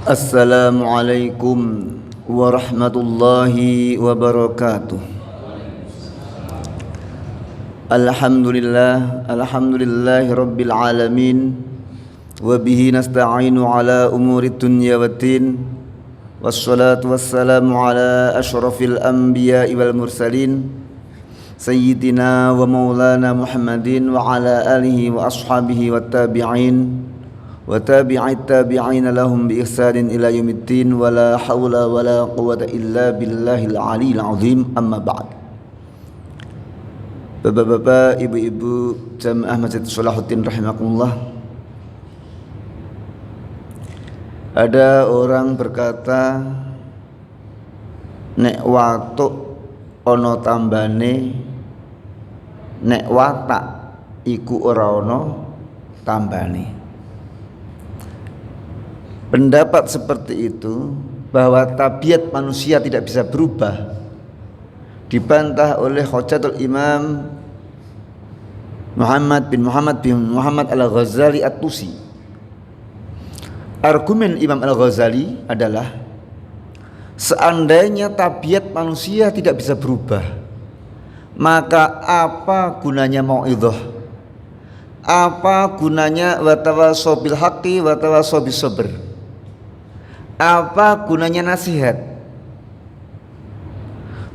Assalamualaikum warahmatullahi wabarakatuh. Alhamdulillahi rabbil alamin. Wabihi nasta'inu ala umuri dunya waddin. Wassalatu wassalamu ala ashrafil anbiya'i wal mursalin, Sayyidina wa maulana Muhammadin wa ala alihi wa ashabihi wa tabi'in wa tabi'it tabi'ina lahum bi ihsanin ila yaumiddin wa la hawla wa la quwwata illa billahil aliyil azim. Amma ba'd. Bapak-bapak, ibu-ibu jamaah Masjid Salahuddin rahimakumullah. Ada orang berkata, nek watuk ono tambane, nek watak iku ora ono tambane. Pendapat seperti itu, bahwa tabiat manusia tidak bisa berubah, dibantah oleh Hujatul Imam Muhammad bin Muhammad Al-Ghazali At-Tusi. Argumen Imam Al-Ghazali adalah, seandainya tabiat manusia tidak bisa berubah, maka apa gunanya mau'idhah? Apa gunanya watawassaw bil haqqi watawassaw bis sabr? Apa gunanya nasihat?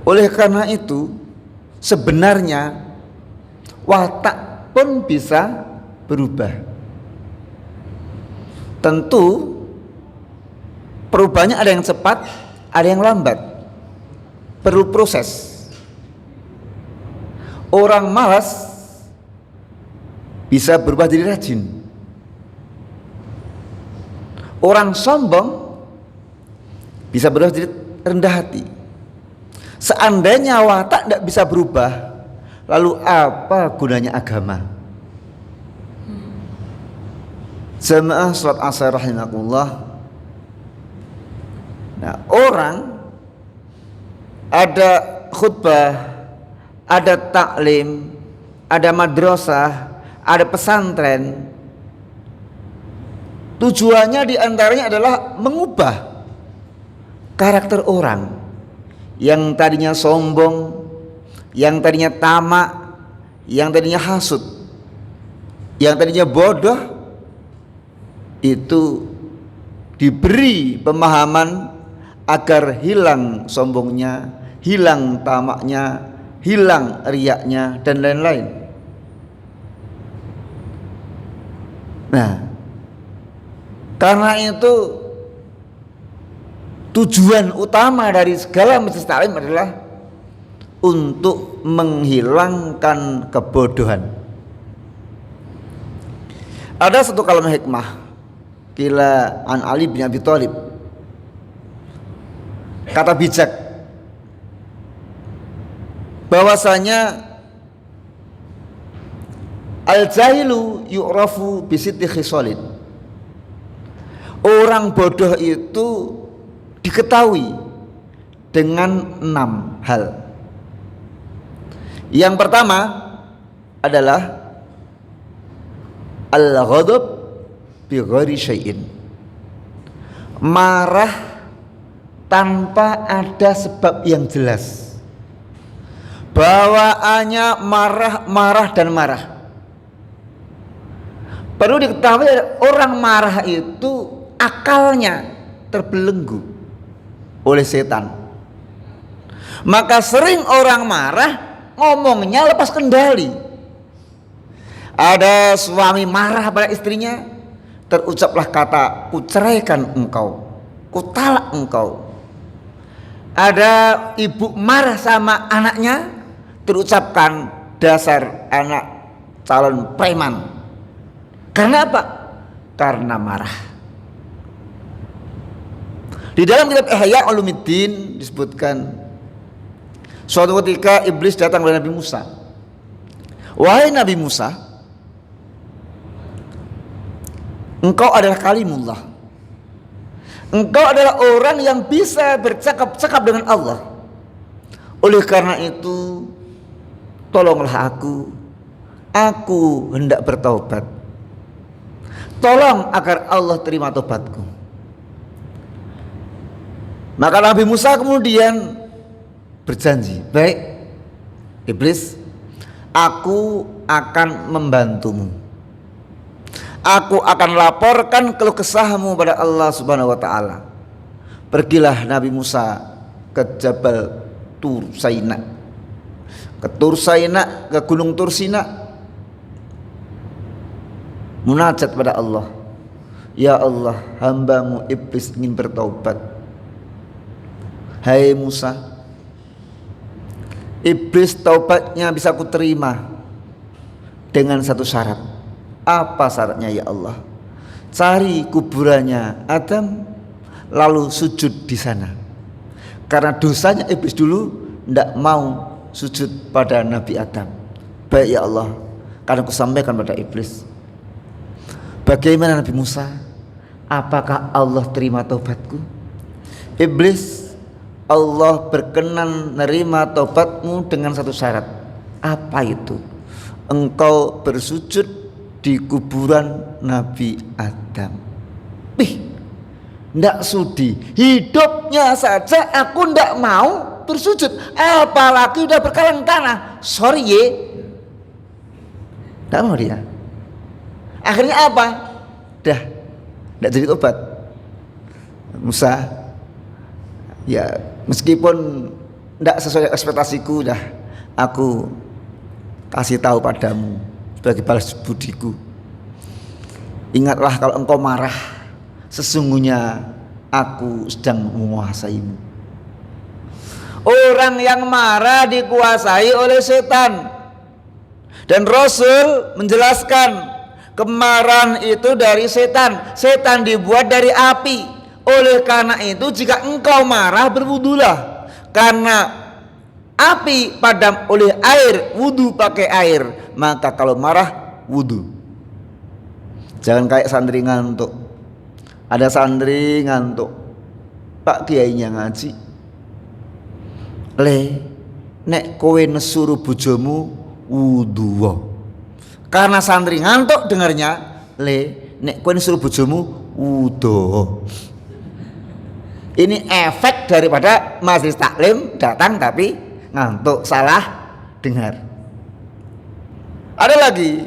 Oleh karena itu, sebenarnya watak pun bisa berubah. Tentu perubahannya ada yang cepat, ada yang lambat. Perlu proses. Orang malas bisa berubah jadi rajin. Orang sombong bisa berubah jadi rendah hati. Seandainya watak tidak bisa berubah, lalu apa gunanya agama? Jamaah salat asar rahimakumullah. Nah, orang ada khutbah, ada taklim, ada madrasah, ada pesantren. Tujuannya diantaranya adalah mengubah karakter orang yang tadinya sombong, yang tadinya tamak, yang tadinya hasud, yang tadinya bodoh, itu diberi pemahaman agar hilang sombongnya, hilang tamaknya, hilang riaknya, dan lain-lain. Nah, karena itu tujuan utama dari segala majelis taklim adalah untuk menghilangkan kebodohan. Ada satu kalimat hikmah qila an Ali bin Abi Thalib, kata bijak, bahwasanya al-jahilu yu'rafu bisitti khisalin. Orang bodoh itu diketahui dengan 6 hal. Yang pertama adalah al-ghadab bi ghairi syai'in. Marah tanpa ada sebab yang jelas. Bawaannya marah dan marah. Perlu diketahui, orang marah itu akalnya terbelenggu oleh setan. Maka sering orang marah ngomongnya lepas kendali. Ada suami marah pada istrinya, terucaplah kata, kuceraikan engkau, kutalak engkau. Ada ibu marah sama anaknya, terucapkan, dasar anak calon preman. Karena apa? Karena marah. Di dalam kitab Ihya Ulumuddin disebutkan, suatu ketika iblis datang kepada Nabi Musa. Wahai Nabi Musa, engkau adalah kalimullah. Engkau adalah orang yang bisa bercakap-cakap dengan Allah. Oleh karena itu, tolonglah aku hendak bertaubat. Tolong agar Allah terima tobatku. Maka Nabi Musa kemudian berjanji, baik iblis, aku akan membantumu. Aku akan laporkan keluh kesahmu pada Allah Subhanahu wa taala. Pergilah Nabi Musa ke Jabal Tur Saina. Ke Tur Saina, ke Gunung Tur Sina. Munajat pada Allah. Ya Allah, hambamu iblis ingin bertaubat. Hai Musa, iblis taubatnya bisa kuterima dengan satu syarat. Apa syaratnya ya Allah? Cari kuburannya Adam, lalu sujud di sana. Karena dosanya iblis dulu tidak mau sujud pada Nabi Adam. Baik ya Allah, karena aku sampaikan pada iblis. Bagaimana Nabi Musa? Apakah Allah terima taubatku? Iblis, Allah berkenan menerima taubatmu dengan satu syarat. Apa itu? Engkau bersujud di kuburan Nabi Adam. Ndak sudi, hidupnya saja aku ndak mau bersujud, apalagi udah berkalang tanah. Sorry ye, ndak mau dia. Akhirnya apa? Dah ndak jadi tobat. Musa, ya meskipun ndak sesuai ekspektasiku, dah aku kasih tahu padamu sebagai balas budiku. Ingatlah kalau engkau marah, sesungguhnya aku sedang menguasaimu. Orang yang marah dikuasai oleh setan. Dan Rasul menjelaskan kemarahan itu dari setan. Setan dibuat dari api. Oleh karena itu jika engkau marah, berwudulah. Karena api padam oleh air, wudu pakai air. Maka kalau marah, wudu. Jangan kayak santri ngantuk. Ada santri ngantuk, Pak Kiainya ngaji, le nek kowe nesu bojomu wudu. Karena santri ngantuk dengarnya, le nek kowe nesu bojomu wudu. Ini efek daripada majelis taklim datang tapi ngantuk, salah dengar. Ada lagi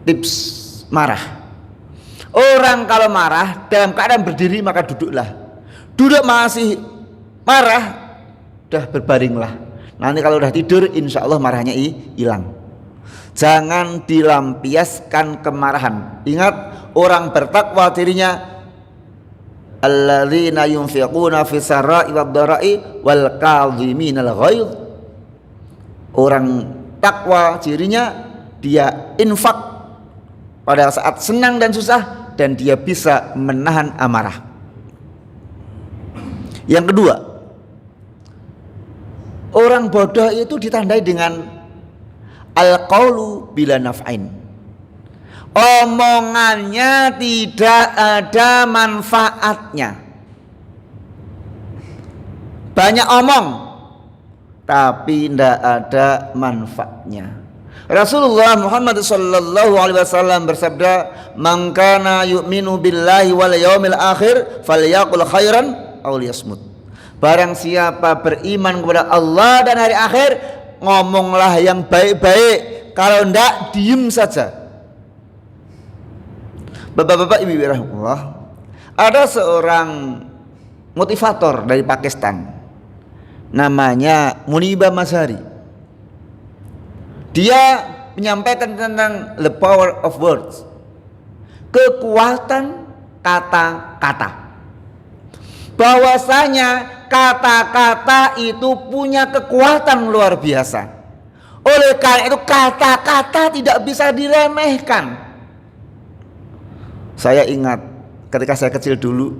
tips marah. Orang kalau marah dalam keadaan berdiri maka duduklah. Duduk masih marah, dah berbaringlah. Nanti kalau udah tidur insya Allah marahnya hilang. Jangan dilampiaskan kemarahan. Ingat, orang bertakwa dirinya alladzina yunfiquna fis sarai wad dharai wal kadhiminal ghaidh. Orang takwa cirinya dia infak pada saat senang dan susah, dan dia bisa menahan amarah. Yang kedua, orang bodoh itu ditandai dengan al-qaulu bila naf'ain. Omongannya tidak ada manfaatnya. Banyak omong tapi tidak ada manfaatnya. Rasulullah Muhammad sallallahu alaihi wasallam bersabda, "Man kana yu'minu billahi wal yaumil akhir falyaqul khairan aw liyasmut." Barang siapa beriman kepada Allah dan hari akhir, ngomonglah yang baik-baik. Kalau enggak, diem saja. Bapak-bapak, ibu-ibu rahimahullah, ada seorang motivator dari Pakistan, namanya Munibah Mazhari. Dia menyampaikan tentang the power of words, kekuatan kata-kata. Bahwasanya kata-kata itu punya kekuatan luar biasa. Oleh karena itu kata-kata tidak bisa diremehkan. Saya ingat ketika saya kecil dulu,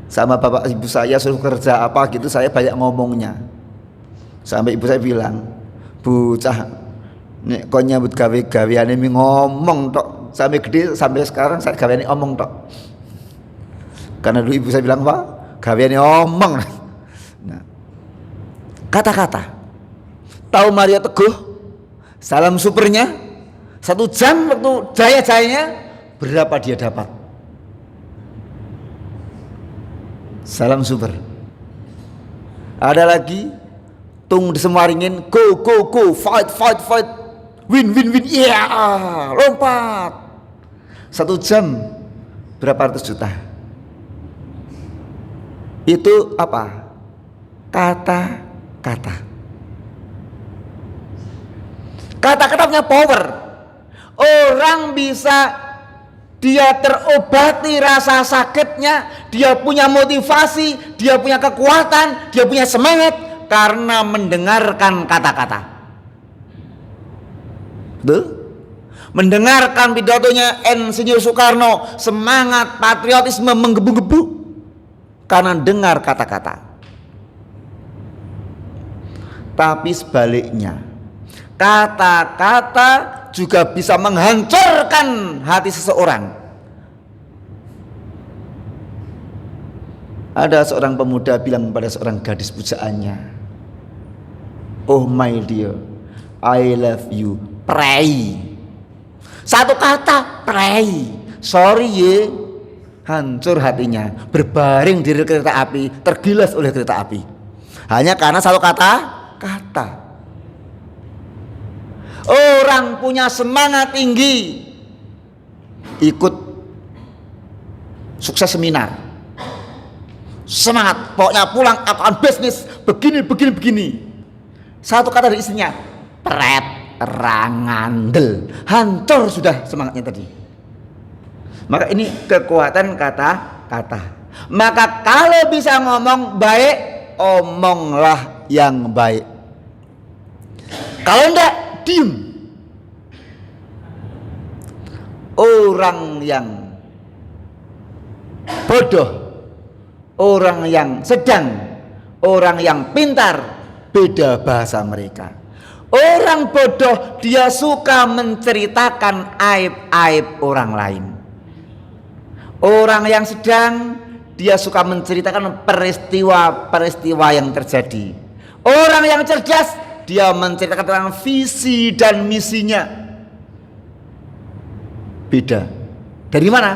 sama bapak ibu saya suruh kerja apa gitu, saya banyak ngomongnya. Sampai ibu saya bilang, "Bocah nek kon nyambut gawe-gaweane ngomong tok." Sampai gede sampai sekarang saya gaweane omong tok. Karena dulu ibu saya bilang, "Pak, gaweane omong." Nah, kata-kata. Tahu Mario Teguh salam supernya 1 jam waktu jaya-jayanya berapa dia dapat? Salam super. Ada lagi, tung disemaringin, go, fight, win, iya, lompat. 1 jam berapa ratus juta. Itu apa? Kata-kata. Kata-kata punya power. Orang bisa, dia terobati rasa sakitnya, dia punya motivasi, dia punya kekuatan, dia punya semangat karena mendengarkan kata-kata. Betul? Mendengarkan pidatonya Insinyur Soekarno, semangat patriotisme menggebu-gebu karena dengar kata-kata. Tapi sebaliknya, kata-kata juga bisa menghancurkan hati seseorang. Ada seorang pemuda bilang pada seorang gadis pujaannya, "Oh my dear, I love you." Pray. Satu kata, pray. Sorry ye. Hancur hatinya, berbaring di kereta api, tergilas oleh kereta api. Hanya karena satu kata. Orang punya semangat tinggi, ikut sukses seminar, semangat, pokoknya pulang akan bisnis begini. Satu kata dari istrinya, pret, rangandel, hancur sudah semangatnya tadi. Maka ini kekuatan kata-kata. Maka kalau bisa ngomong baik, omonglah yang baik. Kalau enggak, diam. Orang yang bodoh, orang yang sedang, orang yang pintar, beda bahasa mereka. Orang bodoh dia suka menceritakan aib-aib orang lain. Orang yang sedang dia suka menceritakan peristiwa-peristiwa yang terjadi. Orang yang cerdas dia menceritakan tentang visi dan misinya. Beda. Dari mana?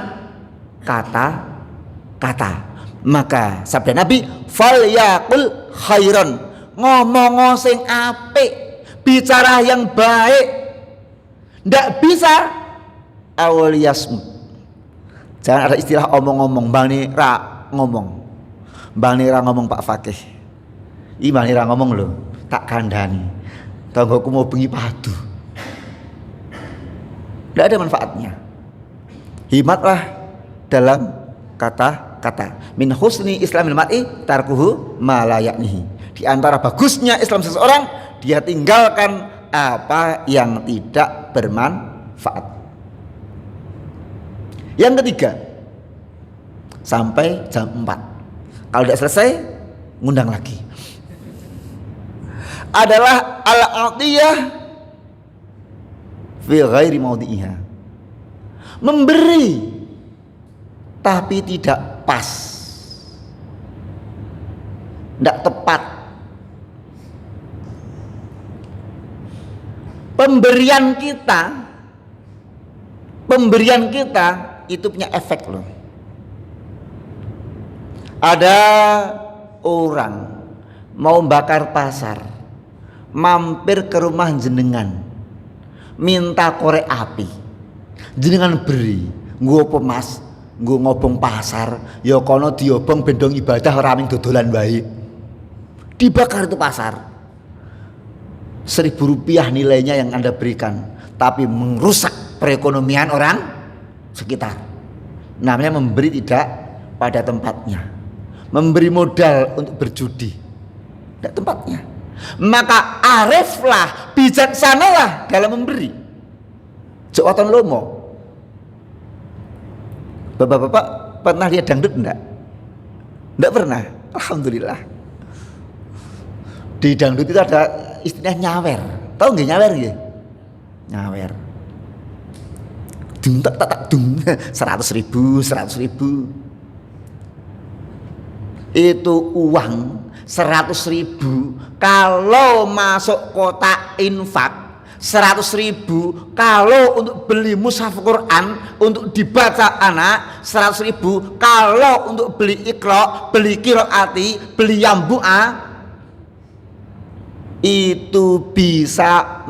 Kata-kata. Maka sabda Nabi, falyaqul khairan, ngomong sing apik, bicara yang baik. Ndak bisa awliyasmu. Jangan ada istilah omong-omong, Bang Nira ngomong. Bang Nira ngomong Pak Fakih. Ih Bang Nira ngomong loh, tak kandhani. Tanggoku mau bengi padu. Tidak ada manfaatnya. Himatlah dalam kata-kata. Min husni islamil mar'i tarkuhu ma la ya'nihi. Di antara bagusnya Islam seseorang, dia tinggalkan apa yang tidak bermanfaat. Yang ketiga, sampai jam 4. Kalau tidak selesai, ngundang lagi. Adalah al-atiyah fi ghairi maudhi'iha. Memberi tapi tidak pas, tidak tepat. Pemberian kita itu punya efek loh. Ada orang mau bakar pasar, mampir ke rumah jenengan, minta korek api, jenengan beri, nggo mas, nggo ngobong pasar, ya kono diobong bendong ibadah raming dodolan baik, dibakar itu pasar. Rp1.000 nilainya yang Anda berikan, tapi merusak perekonomian orang sekitar. Namanya memberi tidak pada tempatnya, memberi modal untuk berjudi, tidak tempatnya. Maka ariflah, bijaksanalah dalam memberi. Jawatan lomo. Bapak-bapak pernah lihat dangdut enggak? Enggak pernah. Alhamdulillah. Di dangdut itu ada istilah nyawer. Tahu nggak nyawer nggih? Nyawer. Dung tak 100.000. Itu uang 100.000 kalau masuk kotak infak 100.000 kalau untuk beli mushaf Quran untuk dibaca anak, 100.000 kalau untuk beli Iqra, beli Qiraati, beli Yambu'a, itu bisa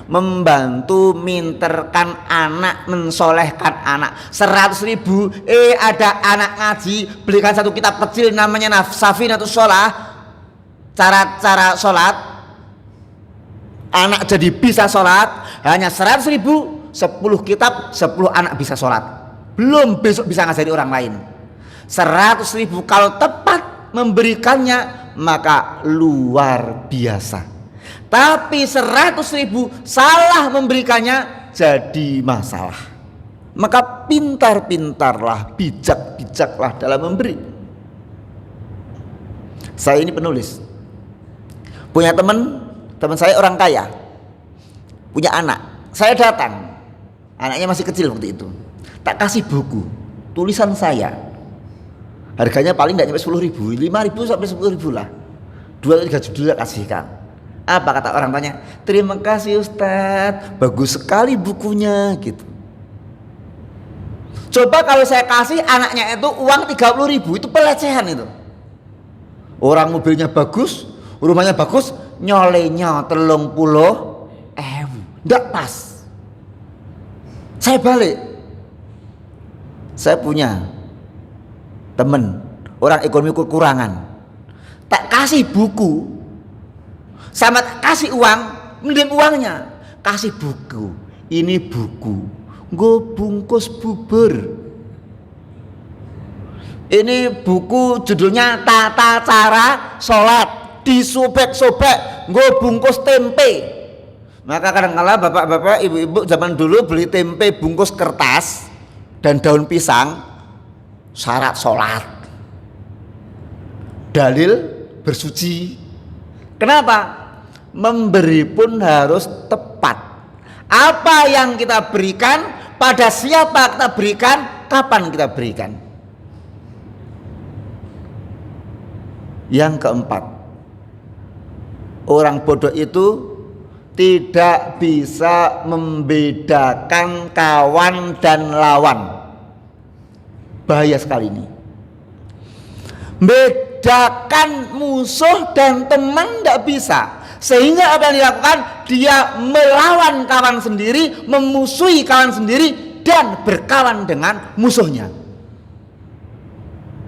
membantu minterkan anak, mensolehkan anak. 100.000 ada anak ngaji, belikan satu kitab kecil namanya Safinatus Shalah, cara sholat, anak jadi bisa sholat. Hanya 100.000, 10 kitab, 10 anak bisa sholat, belum besok bisa ngajari orang lain. 100.000 kalau tepat memberikannya maka luar biasa. Tapi 100.000 salah memberikannya jadi masalah. Maka pintar-pintarlah, bijak-bijaklah dalam memberi. Saya ini penulis, punya teman saya orang kaya, punya anak. Saya datang, anaknya masih kecil waktu itu, tak kasih buku tulisan saya. Harganya paling tidak sampai 10.000, 5.000 sampai 10.000 lah. 2-3 judul kasihkan. Apa kata orang tanya? Terima kasih Ustadz, bagus sekali bukunya gitu. Coba kalau saya kasih anaknya itu uang 30.000, itu pelecehan itu. Orang mobilnya bagus, rumahnya bagus, nyolenya 30.000, nggak pas. Saya balik. Saya punya temen orang ekonomi kekurangan, tak kasih buku sama tak kasih uang, mending uangnya kasih buku. Ini buku gue bungkus bubur, ini buku judulnya Tata Cara Sholat, disobek-sobek gue bungkus tempe. Maka kadang-kala bapak-bapak, ibu-ibu zaman dulu beli tempe bungkus kertas dan daun pisang, syarat sholat, dalil bersuci. Kenapa? Memberi pun harus tepat. Apa yang kita berikan, pada siapa kita berikan, kapan kita berikan. Yang keempat, orang bodoh itu tidak bisa membedakan kawan dan lawan. Bahaya sekali ini. Bedakan musuh dan teman tidak bisa. Sehingga apa yang dilakukan? Dia melawan kawan sendiri, memusuhi kawan sendiri, dan berkawan dengan musuhnya.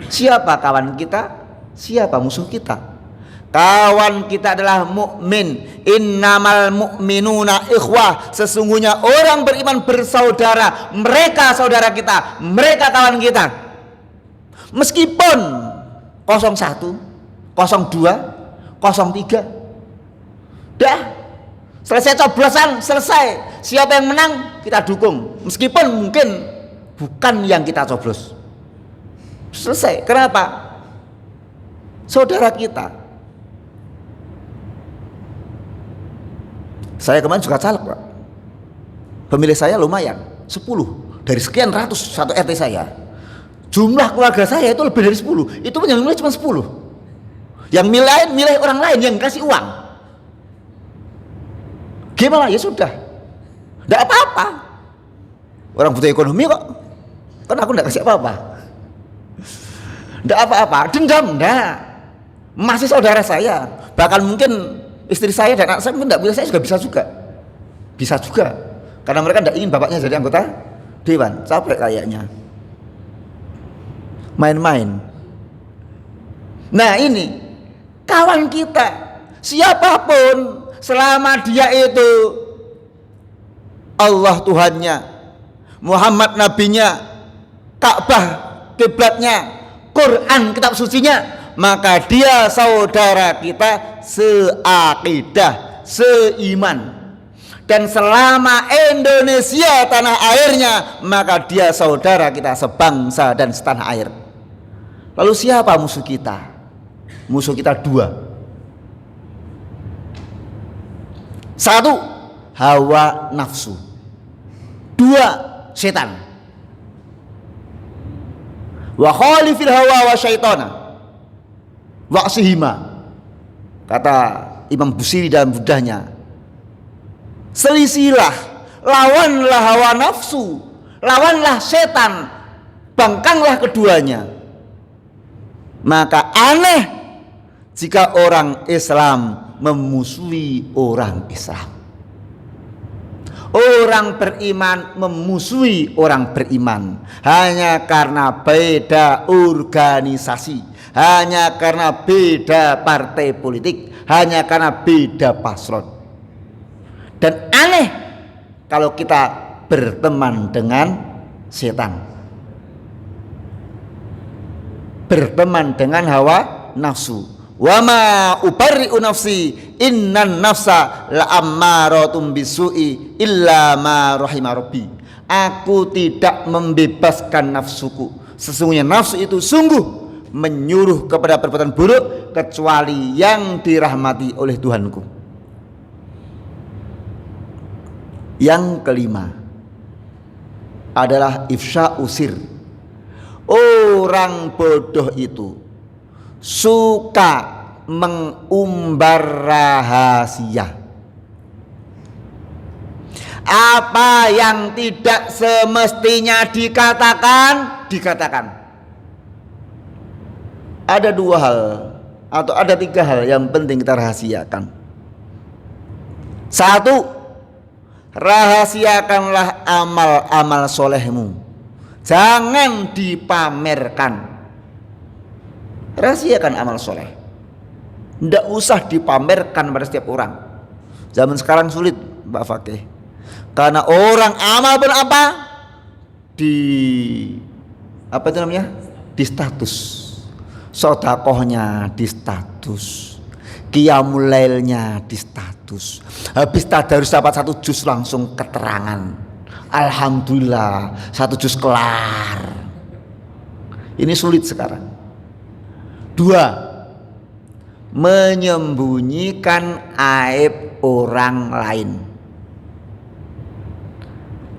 Siapa kawan kita? Siapa musuh kita? Kawan kita adalah mukmin. Innamal mu'minuna ikhwah. Sesungguhnya orang beriman bersaudara. Mereka saudara kita, mereka kawan kita. Meskipun 01, 02, 03, dah selesai coblosan, selesai. Siapa yang menang kita dukung, meskipun mungkin bukan yang kita coblos. Selesai. Kenapa? Saudara kita. Saya kemarin juga caleg, Pak. Pemilih saya lumayan, 10 dari sekian ratus satu RT saya. Jumlah keluarga saya itu lebih dari 10. Itu pun yang milih cuma 10. Yang milih orang lain yang kasih uang. Gimana? Ya sudah, tidak apa-apa. Orang butuh ekonomi kok. Kan aku tidak kasih apa-apa. Tidak apa-apa. Dendam, enggak. Masih saudara saya. Bahkan mungkin istri saya dan anak saya mungkin tidak pilih saya juga bisa juga. Bisa juga. Karena mereka tidak ingin bapaknya jadi anggota dewan. Capek kayaknya. Main-main. Nah ini kawan kita, siapapun, selama dia itu Allah Tuhannya, Muhammad nabinya, Ka'bah kiblatnya, Quran kitab sucinya, maka dia saudara kita seakidah, seiman. Dan selama Indonesia tanah airnya, maka dia saudara kita sebangsa dan setanah air. Lalu siapa musuh kita? Musuh kita dua. Satu, hawa nafsu. Dua, setan. Wa khalifil hawa wa syaitana wa'sihima. Kata Imam Busiri dalam budahnya, Selisilah, lawanlah hawa nafsu, lawanlah setan, bangkanglah keduanya. Maka aneh jika orang Islam memusuhi orang Islam. Orang beriman memusuhi orang beriman hanya karena beda organisasi, hanya karena beda partai politik, hanya karena beda paslon. Dan aneh kalau kita berteman dengan setan, berteman dengan hawa nafsu. Wa ma ubarri'u nafsi innan nafsa la'ammaratun bisu'i illa ma rahima rabbi. Aku tidak membebaskan nafsuku, sesungguhnya nafsu itu sungguh menyuruh kepada perbuatan buruk kecuali yang dirahmati oleh Tuhanku. Yang kelima adalah ifsha usir. Orang bodoh itu suka mengumbar rahasia. Apa yang tidak semestinya dikatakan. Ada 2 hal atau ada 3 hal yang penting kita rahasiakan. 1, rahasiakanlah amal-amal solehmu, jangan dipamerkan. Rahasiakan amal soleh, tidak usah dipamerkan pada setiap orang. Zaman sekarang sulit, Mbak Fakih, karena orang amal pun di status, sodakohnya di status, qiyamul lailnya di status. Habis tadarus dapat 1 juz langsung keterangan, alhamdulillah 1 juz kelar. Ini sulit sekarang. 2, menyembunyikan aib orang lain.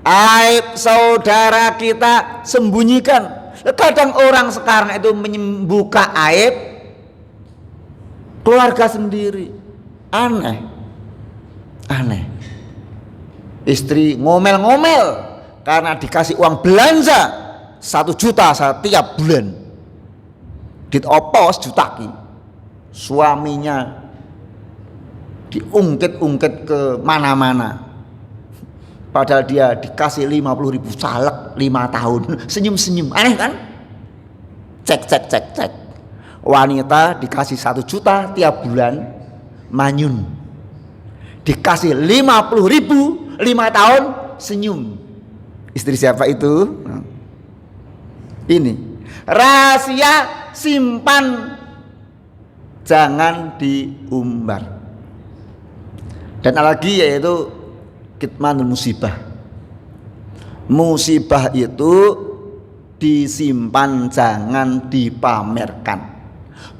Aib saudara kita sembunyikan. Kadang orang sekarang itu membuka aib keluarga sendiri. Aneh. Istri ngomel-ngomel karena dikasih uang belanja 1 juta setiap bulan. Ditopos juta ki. Suaminya diungkit-ungkit ke mana-mana. Padahal dia dikasih 50.000 caleg 5 tahun. Senyum-senyum. Aneh kan? Cek. Wanita dikasih 1 juta tiap bulan, manyun. Dikasih 50.000 5 tahun, senyum. Istri siapa itu? Ini rahasia, simpan, jangan diumbar. Dan lagi yaitu kitmanul musibah. Musibah itu disimpan, jangan dipamerkan.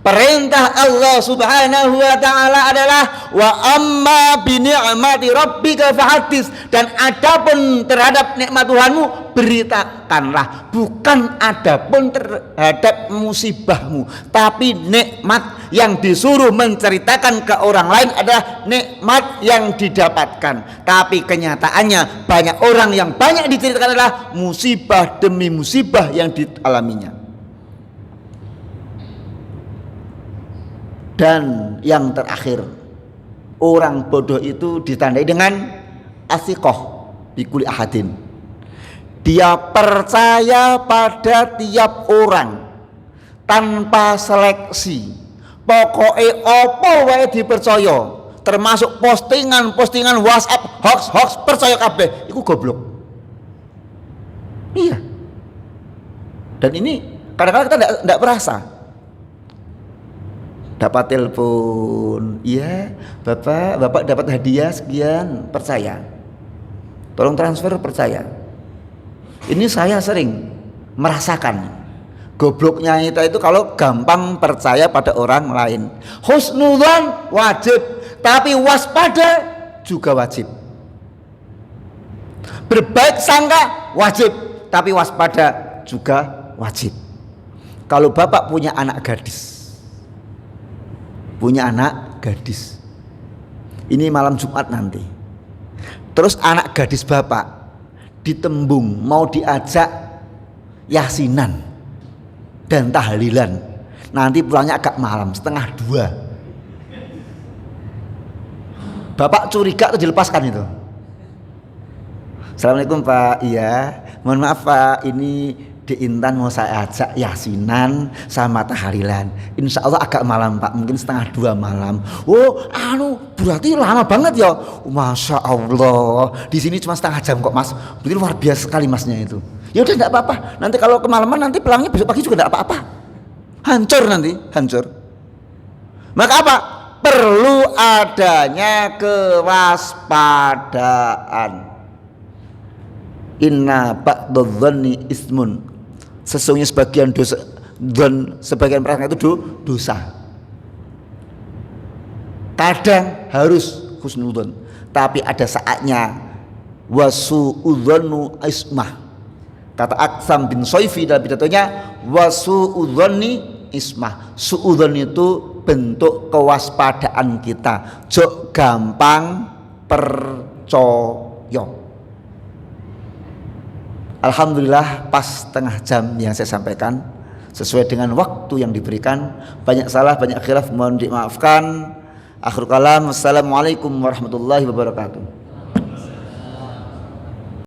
Perintah Allah Subhanahu wa taala adalah wa amma bi ni'mati rabbika fahaddits, dan adapun terhadap nikmat Tuhanmu beritakanlah. Bukan adapun terhadap musibahmu, tapi nikmat yang disuruh menceritakan ke orang lain adalah nikmat yang didapatkan. Tapi kenyataannya banyak orang yang banyak diceritakan adalah musibah demi musibah yang dialaminya. Dan yang terakhir, orang bodoh itu ditandai dengan asiqoh bikuli ahadin. Dia percaya pada tiap orang tanpa seleksi. Pokoknya apa wae dipercaya, termasuk postingan WhatsApp hoax percaya kabeh. Iku goblok. Iya. Dan ini kadang-kadang kita tidak perasa. Dapat telepon, iya bapak dapat hadiah sekian, percaya, tolong transfer, percaya. Ini saya sering merasakan gobloknya itu kalau gampang percaya pada orang lain. Husnudzon wajib, tapi waspada juga wajib. Berbaik sangka wajib, tapi waspada juga wajib. Kalau bapak punya anak gadis, ini malam Jumat nanti, Terus anak gadis bapak ditembung mau diajak yasinan dan tahlilan, nanti pulangnya agak malam, 1:30. Bapak curiga atau dilepaskan itu? Assalamualaikum Pak, iya, mohon maaf Pak, ini di Intan mau saya ajak yasinan sama tahlilan. Insya Allah agak malam Pak, mungkin 1:30 malam. Oh, berarti lama banget ya. Masya Allah, di sini cuma 1/2 jam kok Mas. Berarti luar biasa sekali Masnya itu. Ya udah enggak apa-apa. Nanti kalau kemalaman nanti pulangnya besok pagi juga enggak apa-apa. Hancur nanti, hancur. Maka apa? Perlu adanya kewaspadaan. Inna ba'dadh-dhanni ismun. Sesungguhnya sebagian dosa dan sebagian prasangka itu dosa. Kadang harus husnudzon, tapi ada saatnya wasu'udzannu ismah. Kata Aksam bin Soifi dalam pidatonya, wasu'udzanni ismah. Su'udzon itu bentuk kewaspadaan kita. Jok gampang percaya. Alhamdulillah pas 1/2 jam yang saya sampaikan sesuai dengan waktu yang diberikan. Banyak salah, banyak khilaf, mohon dimaafkan. Akhir kalam, wassalamualaikum warahmatullahi wabarakatuh.